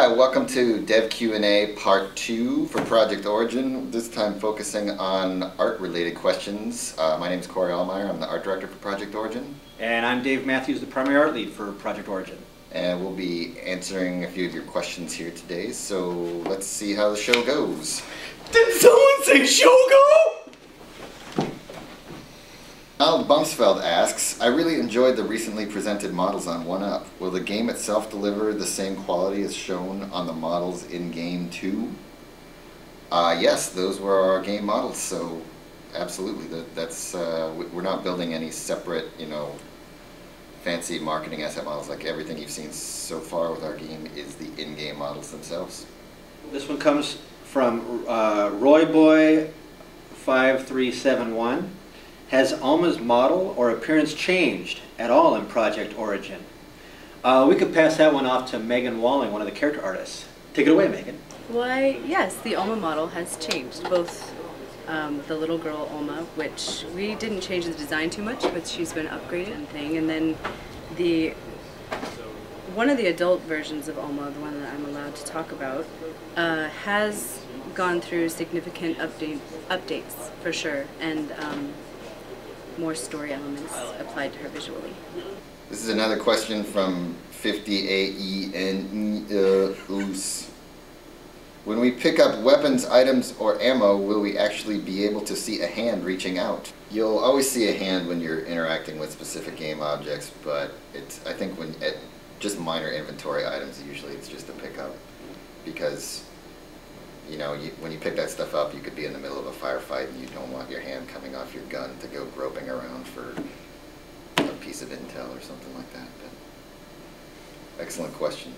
Hi, welcome to Dev Q&A Part 2 for Project Origin, this time focusing on art-related questions. My name is Corey Allmeyer, I'm the art director for Project Origin. And I'm Dave Matthews, the primary art lead for Project Origin. And we'll be answering a few of your questions here today, so let's see how the show goes. Did someone say show go? Al Bumsfeld asks, I really enjoyed the recently presented models on 1UP. Will the game itself deliver the same quality as shown on the models in game 2? Yes, those were our game models, so absolutely. We're not building any separate, fancy marketing asset models. Like everything you've seen so far with our game is the in-game models themselves. This one comes from RoyBoy5371. Has Alma's model or appearance changed at all in Project Origin? We could pass that one off to Megan Walling, one of the character artists. Take it away, Megan. Why, yes, the Alma model has changed. Both the little girl Alma, which we didn't change the design too much, but she's been upgraded and thing. And then one of the adult versions of Alma, the one that I'm allowed to talk about, has gone through significant updates for sure, and more story elements applied to her visually. This is another question from 50AENEUS. When we pick up weapons, items, or ammo, will we actually be able to see a hand reaching out? You'll always see a hand when you're interacting with specific game objects, but I think when at just minor inventory items, usually it's just a pickup, because when you pick that stuff up, you could be in the middle of a firefight and you don't want your hand coming off your gun to go groping around for a piece of intel or something like that. But excellent question.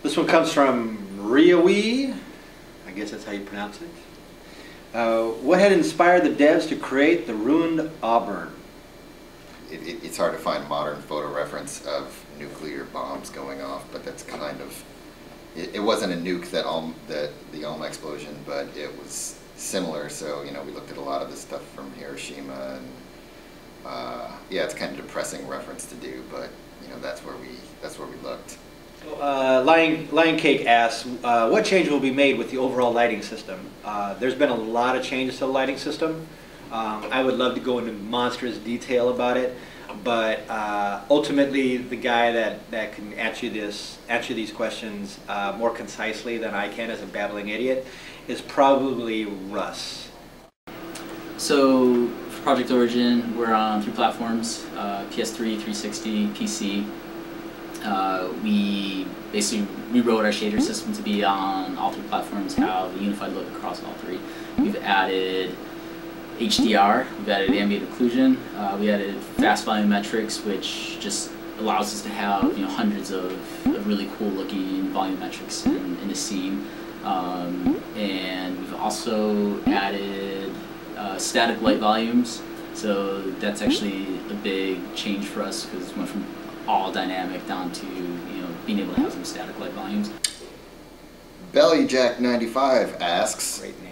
This one comes from Riawi. I guess that's how you pronounce it. What had inspired the devs to create the ruined Auburn? It's hard to find modern photo reference of nuclear bombs going off, but that's kind of... It wasn't a nuke the Alma explosion, but it was similar. So we looked at a lot of the stuff from Hiroshima, and yeah, it's kind of a depressing reference to do, but that's where we looked. Lion Cake asks, what change will be made with the overall lighting system? There's been a lot of changes to the lighting system. I would love to go into monstrous detail about it. But ultimately, the guy that can answer these questions more concisely than I can as a babbling idiot is probably Russ. So for Project Origin, we're on 3 platforms: PS3, 360, PC. We basically rewrote our shader system to be on all 3 platforms, have a unified look across all 3. We've added HDR, we've added ambient occlusion, we added fast volumetrics, which just allows us to have hundreds of really cool looking volumetrics in a scene. And we've also added static light volumes, so that's actually a big change for us because it went from all dynamic down to being able to have some static light volumes. Bellyjack95 asks, Great name.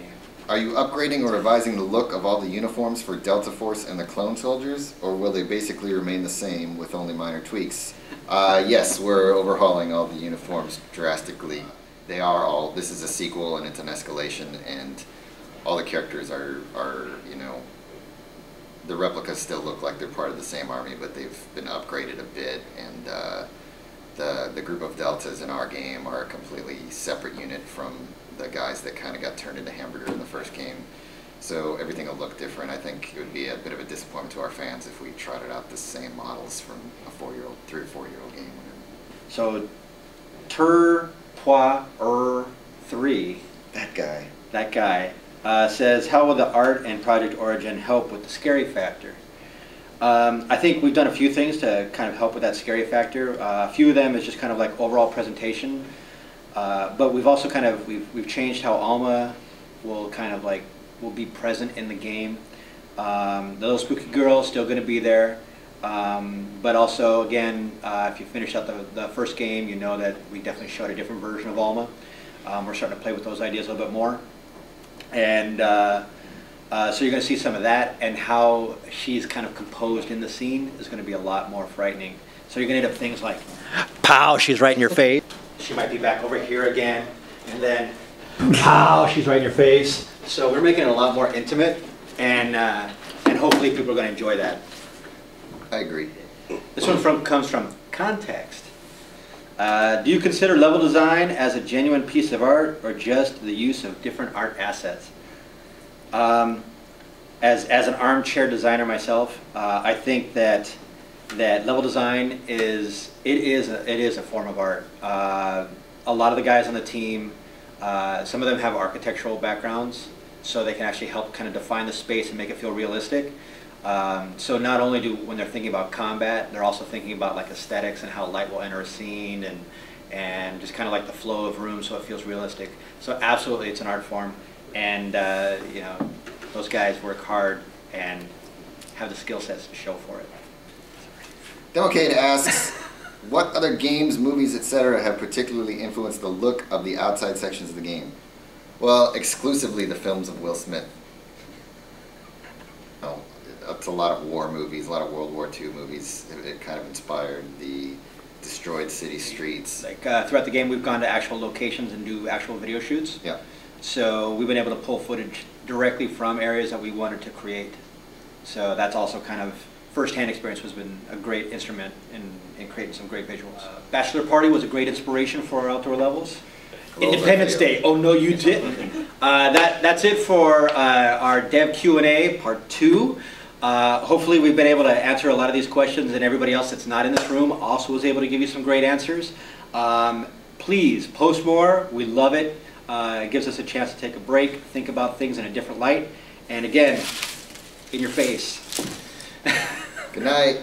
Are you upgrading or revising the look of all the uniforms for Delta Force and the clone soldiers, or will they basically remain the same with only minor tweaks? Yes, we're overhauling all the uniforms drastically. This is a sequel and it's an escalation, and all the characters are the replicas still look like they're part of the same army, but they've been upgraded a bit, and the group of Deltas in our game are a completely separate unit from the guys that kind of got turned into hamburger in the first game. So everything will look different. I think it would be a bit of a disappointment to our fans if we trotted out the same models from a 3 or 4-year-old game. So, Turpoir3, that guy, says, how will the art and Project Origin help with the scary factor? I think we've done a few things to kind of help with that scary factor. A few of them is just kind of like overall presentation. But we've also we've changed how Alma will will be present in the game. The little spooky girl is still going to be there, but also again, if you finish out the first game, you know that we definitely showed a different version of Alma. We're starting to play with those ideas a little bit more, and so you're going to see some of that, and how she's kind of composed in the scene is going to be a lot more frightening. So you're going to end up things like, pow, she's right in your face. she might be back over here again, and then, pow, she's right in your face. So we're making it a lot more intimate, and hopefully people are going to enjoy that. I agree. This one comes from Context. Do you consider level design as a genuine piece of art or just the use of different art assets? As an armchair designer myself, I think that level design is a form of art. A lot of the guys on the team, some of them have architectural backgrounds, so they can actually help kind of define the space and make it feel realistic. So not only when they're thinking about combat, they're also thinking about like aesthetics and how light will enter a scene and just kind of like the flow of room so it feels realistic. So absolutely it's an art form, and you know, those guys work hard and have the skill sets to show for it. Democade asks, what other games, movies, etc. have particularly influenced the look of the outside sections of the game? Well, exclusively the films of Will Smith. Oh, it's a lot of war movies, a lot of World War II movies. It kind of inspired the destroyed city streets. Like throughout the game, we've gone to actual locations and do actual video shoots. Yeah. So we've been able to pull footage directly from areas that we wanted to create. So that's also kind of first-hand experience has been a great instrument in creating some great visuals. Bachelor Party was a great inspiration for our outdoor levels. Independence Day. Oh no, you didn't. That's it for our Dev Q&A Part 2. Hopefully we've been able to answer a lot of these questions, and everybody else that's not in this room also was able to give you some great answers. Please post more. We love it. It gives us a chance to take a break, think about things in a different light, and again, in your face. Good night.